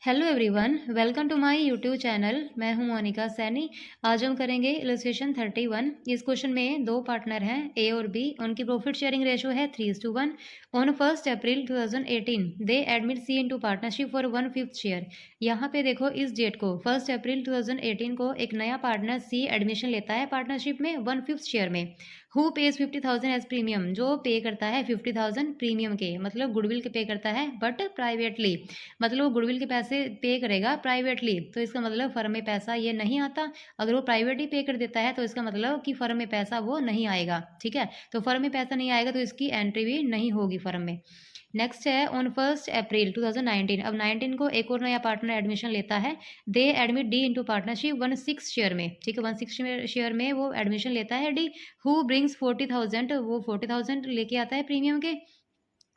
Hello everyone, welcome to my YouTube channel. मैं हूं मोनिका सैनी। आज हम करेंगे इलस्ट्रेशन 31। इस क्वेश्चन में दो पार्टनर हैं ए और बी। उनकी प्रॉफिट शेयरिंग रेशो है 3:1। On 1 April 2018 they admit C into partnership for 1/5 share. यहाँ पे देखो, इस डेट को 1 अप्रैल 2018 को एक नया पार्टनर सी एडमिशन लेता है पार्टनरशिप में 1/5 शेयर में। हु पेज 50,000 एज प्रीमियम, जो पे करता है 50,000 प्रीमियम के, मतलब गुडविल के पे करता है बट प्राइवेटली, मतलब वो गुडविल के पैसे पे करेगा प्राइवेटली। तो इसका मतलब फर्म में पैसा ये नहीं आता। अगर वो प्राइवेट ही पे कर देता है तो इसका मतलब कि फर्म में पैसा वो नहीं आएगा। ठीक है, तो फर्म में पैसा नहीं आएगा तो इसकी एंट्री भी नहीं होगी फर्म में। नेक्स्ट है ऑन 1 अप्रैल 2019। अब 19 को एक और नया पार्टनर एडमिशन लेता है। दे admit D into partnership 1/6 share में। ठीक है, 1/6 शेयर में वो एडमिशन लेता है डी। हु ब्रिंग्स 40,000, वो 40,000 लेके आता है प्रीमियम के,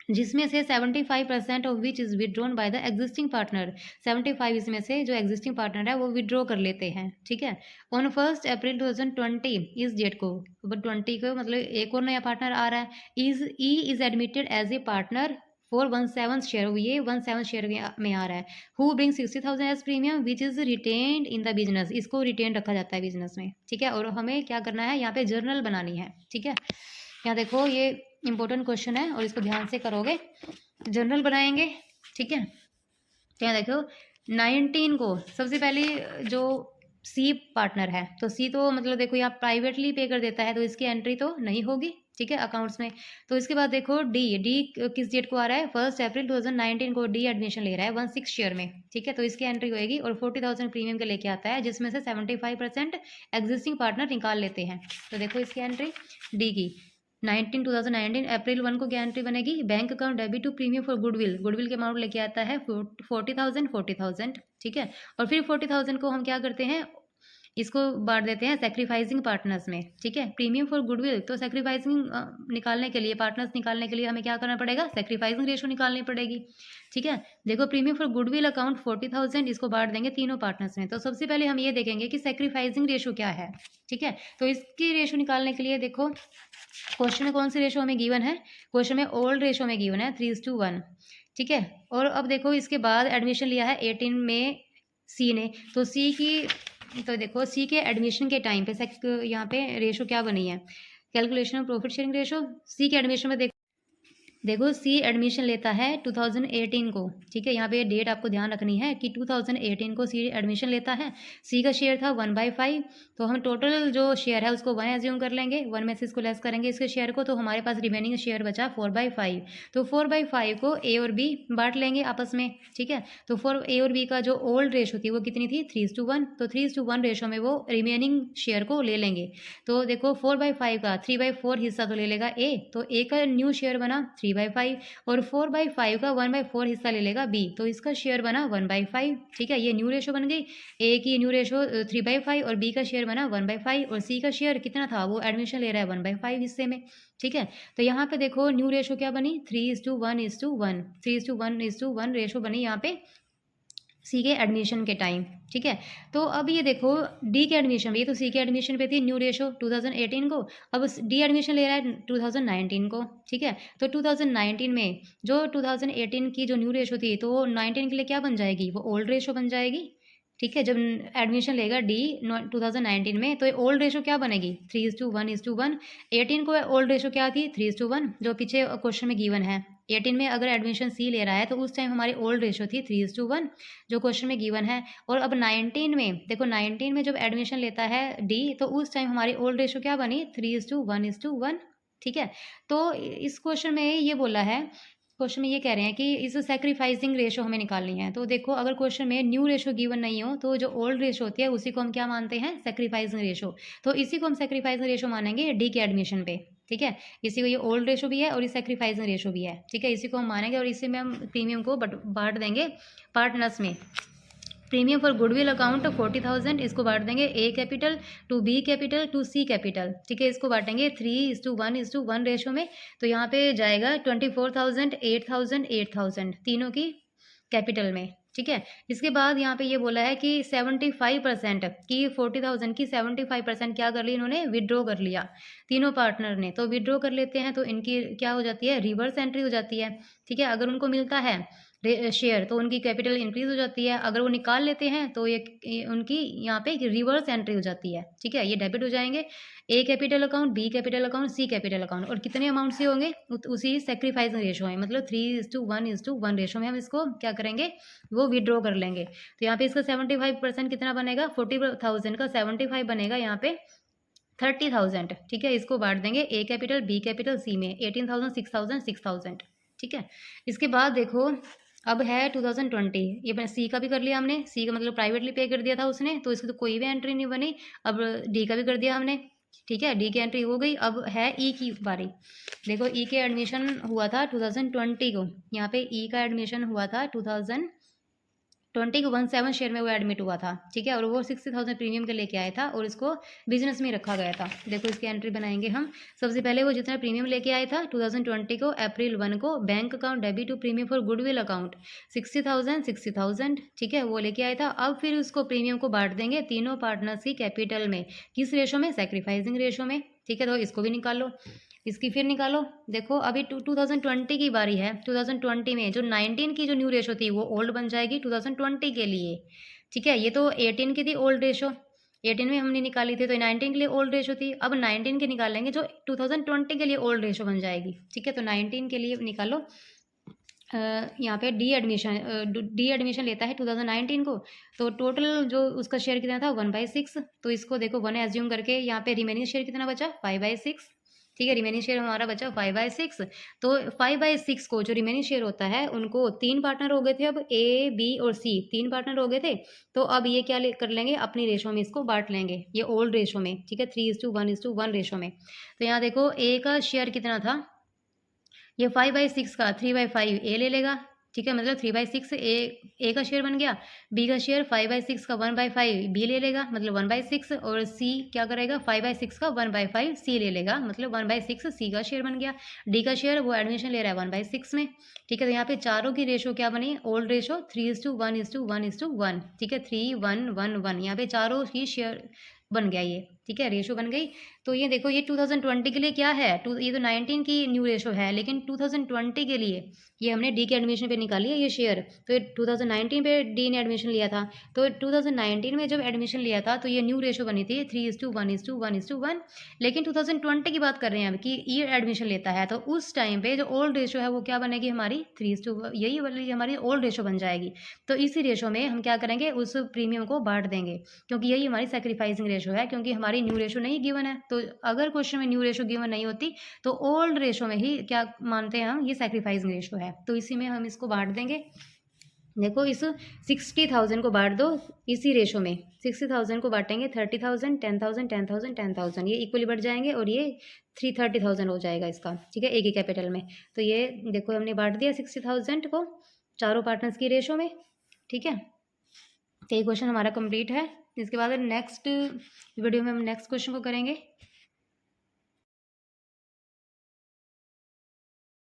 जिसमें से 75% of which is withdrawn by the existing partner. 75 इसमें से जो एग्जिस्टिंग पार्टनर है वो विड्रॉ कर लेते हैं। ठीक है, ऑन 1 अप्रैल 2020, इस डेट को 20 को मतलब एक और नया पार्टनर आ रहा है। Is admitted as a partner for 1/7 share, ये 1/7 शेयर में आ रहा है। Who bring 60,000 as premium which is retained in the business, इसको रिटेन रखा जाता है बिजनेस में। ठीक है, और हमें क्या करना है, यहाँ पे जर्नल बनानी है। ठीक है, यहाँ देखो ये इंपॉर्टेंट क्वेश्चन है और इसको ध्यान से करोगे। जर्नल बनाएंगे। ठीक है, तो यहाँ देखो 19 को सबसे पहले जो सी पार्टनर है, तो सी तो मतलब देखो यहाँ प्राइवेटली पे कर देता है तो इसकी एंट्री तो नहीं होगी। ठीक है, अकाउंट्स में। तो इसके बाद देखो डी किस डेट को आ रहा है, 1 अप्रैल 2019 को डी एडमिशन ले रहा है 1/6 शेयर में। ठीक है, तो इसकी एंट्री होएगी और 40,000 प्रीमियम के लेके आता है, जिसमें से 75% एग्जिस्टिंग पार्टनर निकाल लेते हैं। तो देखो इसकी एंट्री डी की 2019 अप्रैल 1 को क्या एंट्री बनेगी, bank account debit to premium for goodwill, goodwill के अमाउंट लेके आता है 40,000। ठीक है, और फिर 40,000 को हम क्या करते हैं, इसको बांट देते हैं सेक्रीफाइसिंग पार्टनर्स में। ठीक है, प्रीमियम फॉर गुडविल, तो सेक्रीफाइसिंग निकालने के लिए, पार्टनर्स निकालने के लिए हमें क्या करना पड़ेगा, सेक्रीफाइसिंग रेशो निकालनी पड़ेगी। ठीक है, देखो प्रीमियम फॉर गुडविल अकाउंट 40,000, इसको बांट देंगे तीनों पार्टनर्स में। तो सबसे पहले हम ये देखेंगे कि सेक्रीफाइसिंग रेशो क्या है। ठीक है, तो इसकी रेशो निकालने के लिए देखो क्वेश्चन में कौन सी रेशो हमें गिवन है, क्वेश्चन में ओल्ड रेशो में गिवन है 3:1। ठीक है, और अब देखो इसके बाद एडमिशन लिया है 18 में सी ने, तो सी की, तो देखो सी के एडमिशन के टाइम पे यहाँ पे रेशो क्या बनी है, calculation of profit sharing ratio. C के एडमिशन में देखो सी एडमिशन लेता है 2018 को। ठीक है, यहाँ पे डेट आपको ध्यान रखनी है कि 2018 को सी एडमिशन लेता है। सी का शेयर था 1/5, तो हम टोटल जो शेयर है उसको 1 एज्यूम कर लेंगे, 1 में से इसको लेस करेंगे इसके शेयर को, तो हमारे पास रिमेनिंग शेयर बचा 4/5। तो 4/5 को ए और बी बांट लेंगे आपस में। ठीक है, तो फॉर ए और बी का जो ओल्ड रेशो थी वो कितनी थी, 3:1। तो 3:1 रेशो में वो रिमेनिंग शेयर को ले लेंगे। तो देखो 4/5 का 3/4 हिस्सा तो ले लेगा ए, तो ए का न्यू शेयर बना 3/5, और 4/5 का 1/4 हिस्सा ले लेगा बी, तो इसका शेयर बना 1/5। ठीक है, ये न्यू रेशो बन गई। ए की न्यू रेशो 3/5 और बी का शेयर बना 1/5, और सी का शेयर कितना था, वो एडमिशन ले रहा है 1/5 हिस्से में। ठीक है, तो यहाँ पे देखो न्यू रेशो क्या बनी, 3:1:1, 3:1:1 रेशो बनी यहाँ पे सी के एडमिशन के टाइम। ठीक है, तो अब ये देखो डी के एडमिशन, ये तो सी के एडमिशन पे थी न्यू रेशो 2018 को, अब डी एडमिशन ले रहा है 2019 को। ठीक है, तो 2019 में जो 2018 की जो न्यू रेशो थी, तो 19 के लिए क्या बन जाएगी, वो ओल्ड रेशो बन जाएगी। ठीक है, जब एडमिशन लेगा डी 2019 में, तो ओल्ड रेशो क्या बनेगी, 3:1:1। 18 को ओल्ड रेशो क्या थी, 3:1, जो पीछे क्वेश्चन में गिवन है। 18 में अगर एडमिशन सी ले रहा है तो उस टाइम हमारी ओल्ड रेशो थी 3:1, जो क्वेश्चन में गिवन है। और अब 19 में देखो, 19 में जब एडमिशन लेता है डी, तो उस टाइम हमारी ओल्ड रेशो क्या बनी, 3:1:1। ठीक है, तो इस क्वेश्चन में ये बोला है, क्वेश्चन में ये कह रहे हैं कि इस सेक्रीफाइसिंग रेशो हमें निकालनी है। तो देखो अगर क्वेश्चन में न्यू रेशो गिवन नहीं हो तो जो ओल्ड रेशो होती है उसी को हम क्या मानते हैं, सेक्रीफाइसिंग रेशो। तो इसी को हम सेक्रीफाइसिंग रेशो मानेंगे डी के एडमिशन पे। ठीक है, इसी को, ये ओल्ड रेशो भी है और ये सेक्रीफाइसिंग रेशो भी है। ठीक है, इसी को हम मानेंगे और इसी में हम प्रीमियम को बांट देंगे पार्टनर्स में। प्रीमियम फॉर गुडविल अकाउंट 40,000, इसको बांट देंगे A capital to B capital to C capital. ठीक है, इसको बांटेंगे 3:1:1 रेशो में। तो यहाँ पे जाएगा 24,000, 8,000, 8,000 तीनों की कैपिटल में। ठीक है, इसके बाद यहाँ पे ये बोला है कि 75% की 40,000 की 75% क्या कर ली इन्होंने, विड्रॉ कर लिया तीनों पार्टनर ने। तो विड्रॉ कर लेते हैं तो इनकी क्या हो जाती है, रिवर्स एंट्री हो जाती है। ठीक है, अगर उनको मिलता है शेयर, तो उनकी कैपिटल इंक्रीज़ हो जाती है। अगर वो निकाल लेते हैं तो ये उनकी यहाँ पे रिवर्स एंट्री हो जाती है, ठीक है? ये डेबिट हो जाएँगे। A capital account, B capital account, C capital account, और कितने अमाउंट से होंगे? उसी सैक्रिफाइसिंग रेशियो में, मतलब 3:1 रेशियो में हम इसको क्या करेंगे? वो विथड्रॉ कर लेंगे। तो यहाँ पे इसका 75% कितना बनेगा? 40,000 का 75 बनेगा यहाँ पे 30,000, ठीक है? इसको बाँट देंगे ए कैपिटल, बी कैपिटल, सी में 18,000, 6,000, 6,000, ठीक है? इसके बाद देखो, अब है 2020, ये मैंने सी का भी कर लिया हमने, सी का मतलब प्राइवेटली पे कर दिया था उसने, तो इसकी तो कोई भी एंट्री नहीं बनी। अब डी का भी कर दिया हमने, ठीक है? डी की एंट्री हो गई। अब है ई की बारी। देखो ई के एडमिशन हुआ था 2020 को, यहाँ पे ई का एडमिशन हुआ था 2020 को 17 शेयर में वो एडमिट हुआ था, ठीक है? और वो 60,000 प्रीमियम के लेके आया था और इसको बिजनेस में रखा गया था। देखो इसकी एंट्री बनाएंगे हम। सबसे पहले वो जितना प्रीमियम लेके आया था 2020 को अप्रैल 1 को, bank account debit to premium for goodwill account 60,000, ठीक है? वो लेके आया था। अब फिर उसको प्रीमियम को बांट देंगे तीनों पार्टनर्स की कैपिटल में। किस रेशो में? सैक्रिफाइसिंग रेशो में, ठीक है? तो इसको भी निकाल लो, इसकी फिर निकालो। देखो अभी 2020 की बारी है। 2020 में जो 19 की जो न्यू रेशो थी वो ओल्ड बन जाएगी 2020 के लिए, ठीक है? ये तो 18 की थी ओल्ड रेशो, 18 में हमने निकाली थी, तो 19 के लिए ओल्ड रेशो थी। अब 19 के निकालेंगे जो 2020 के लिए ओल्ड रेशो बन जाएगी, ठीक है? तो 19 के लिए निकालो। यहाँ पे डी एडमिशन लेता है 2019 को, तो टोटल जो उसका शेयर कितना था 1/6। तो इसको देखो 1 एज्यूम करके यहाँ पे रिमेनिंग शेयर कितना बचा 5/6, ठीक है? रिमेनिंग शेयर हमारा बचा 5/6। तो 5/6 को जो रिमेनिंग शेयर होता है उनको 3 पार्टनर हो गए थे, अब ए बी और सी 3 पार्टनर हो गए थे। तो अब ये क्या कर लेंगे? अपनी रेशो में इसको बांट लेंगे, ये ओल्ड रेशो में, ठीक है? 3:1 रेशो में। तो यहाँ देखो ए का शेयर कितना था, ये 5/6 का 3/5 ए ले लेगा, ठीक है? मतलब 3/6 ए का शेयर बन गया। बी का शेयर 5/6 का 1/5 बी ले लेगा, मतलब 1/6, और सी क्या करेगा? 5/6 का 1/5 सी ले लेगा, मतलब 1/6 सी का शेयर बन गया। डी का शेयर वो एडमिशन ले रहा है 1/6 में, ठीक है? तो यहाँ पे चारों की रेशो क्या बनी? ओल्ड रेशो 3:1:1:1, ठीक है? 3:1:1:1, यहाँ पे चारों ही शेयर बन गया ये, ठीक है? रेशो बन गई। तो ये देखो ये 2020 के लिए क्या है? ये तो 19 की न्यू रेशो है, लेकिन 2020 के लिए ये हमने डी के एडमिशन पे निकाली है ये शेयर। तो ये 2019 पे डी ने एडमिशन लिया था, तो 2019 में जब एडमिशन लिया था तो ये न्यू रेशो बनी थी 3:1:1:1। लेकिन 2020 की बात कर रहे हैं अब कि ये एडमिशन लेता है, तो उस टाइम पे जो ओल्ड रेशो है वो क्या बनेगी हमारी 3:1, यही वाली हमारी ओल्ड रेशो बन जाएगी। तो इसी रेशो में हम क्या करेंगे? उस प्रीमियम को बांट देंगे, क्योंकि यही हमारी सेक्रीफाइसिंग रेशो है, क्योंकि हमारी न्यू रेशो नहीं गिवन है। तो अगर क्वेश्चन में न्यू रेशो गिवन नहीं होती तो ओल्ड रेशो में ही क्या मानते हैं हम, ये सैक्रिफाइसिंग रेशो है, तो इसी में हम इसको बांट देंगे। देखो इस 60,000 को बांट दो इसी रेशो में, 60,000 को बांटेंगे 30,000, 10,000, 10,000, 10,000, ये इक्वली बढ़ जाएंगे और ये 30,000 हो जाएगा इसका, ठीक है? एक ही कैपिटल में। तो ये देखो हमने बांट दिया 60,000 को चारों पार्टनर्स की रेशो में, ठीक है? तो ये क्वेश्चन हमारा कंप्लीट है। इसके बाद नेक्स्ट वीडियो में हम नेक्स्ट क्वेश्चन को करेंगे।